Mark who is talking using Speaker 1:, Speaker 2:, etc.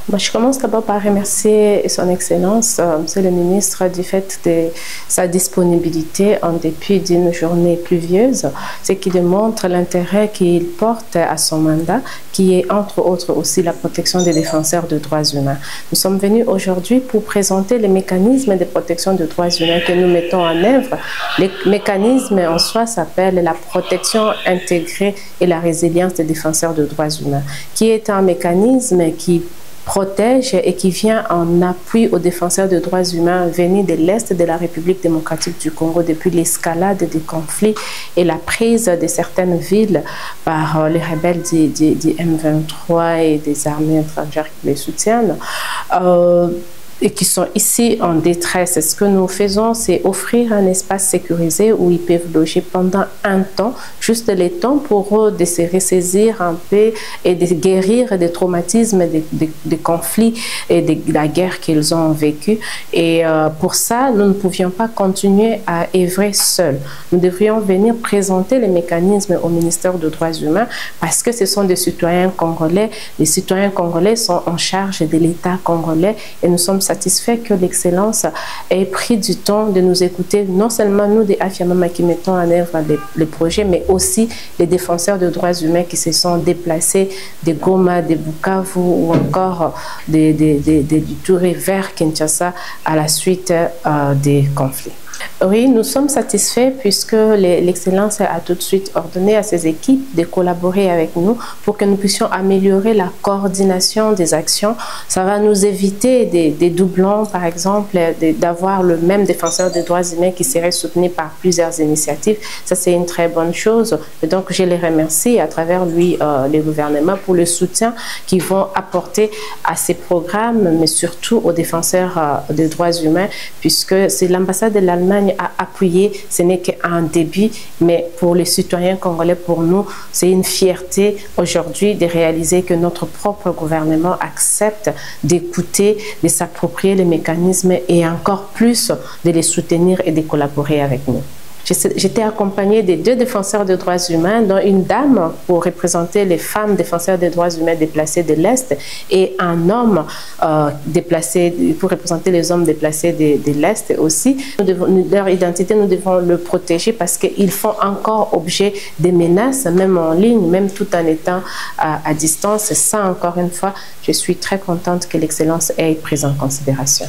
Speaker 1: Moi, je commence d'abord par remercier Son Excellence, Monsieur le Ministre, du fait de sa disponibilité en dépit d'une journée pluvieuse, ce qui démontre l'intérêt qu'il porte à son mandat, qui est entre autres aussi la protection des défenseurs de droits humains. Nous sommes venus aujourd'hui pour présenter les mécanismes de protection des droits humains que nous mettons en œuvre. Les mécanismes en soi s'appellent la protection intégrée et la résilience des défenseurs de droits humains, qui est un mécanisme qui protège et qui vient en appui aux défenseurs de droits humains venus de l'Est de la République démocratique du Congo depuis l'escalade des conflits et la prise de certaines villes par les rebelles du M23 et des armées étrangères qui les soutiennent. Et qui sont ici en détresse. Ce que nous faisons, c'est offrir un espace sécurisé où ils peuvent loger pendant un temps, juste le temps pour eux de se ressaisir un peu et de guérir des traumatismes, des conflits et de la guerre qu'ils ont vécu. Et pour ça, nous ne pouvions pas continuer à œuvrer seuls. Nous devrions venir présenter les mécanismes au ministère des Droits humains parce que ce sont des citoyens congolais. Les citoyens congolais sont en charge de l'État congolais et nous sommes satisfait que l'Excellence ait pris du temps de nous écouter, non seulement nous des Afiamama qui mettons en œuvre les projets, mais aussi les défenseurs de droits humains qui se sont déplacés de Goma, de Bukavu ou encore du Touré vers Kinshasa à la suite des conflits. Oui, nous sommes satisfaits puisque l'Excellence a tout de suite ordonné à ses équipes de collaborer avec nous pour que nous puissions améliorer la coordination des actions. Ça va nous éviter des doublons, par exemple, d'avoir le même défenseur des droits humains qui serait soutenu par plusieurs initiatives. Ça, c'est une très bonne chose. Et donc, je les remercie à travers lui, les gouvernements, pour le soutien qu'ils vont apporter à ces programmes, mais surtout aux défenseurs des droits humains, puisque c'est l'ambassade de l'Allemagne a appuyé, ce n'est qu'un début, mais pour les citoyens congolais, pour nous, c'est une fierté aujourd'hui de réaliser que notre propre gouvernement accepte d'écouter, de s'approprier les mécanismes et encore plus de les soutenir et de collaborer avec nous. J'étais accompagnée de 2 défenseurs des droits humains, dont une dame pour représenter les femmes défenseurs des droits humains déplacées de l'Est et un homme déplacé pour représenter les hommes déplacés de l'Est aussi. Leur identité, nous devons le protéger parce qu'ils font encore objet des menaces, même en ligne, même tout en étant à distance. Et ça, encore une fois, je suis très contente que l'Excellence ait pris en considération.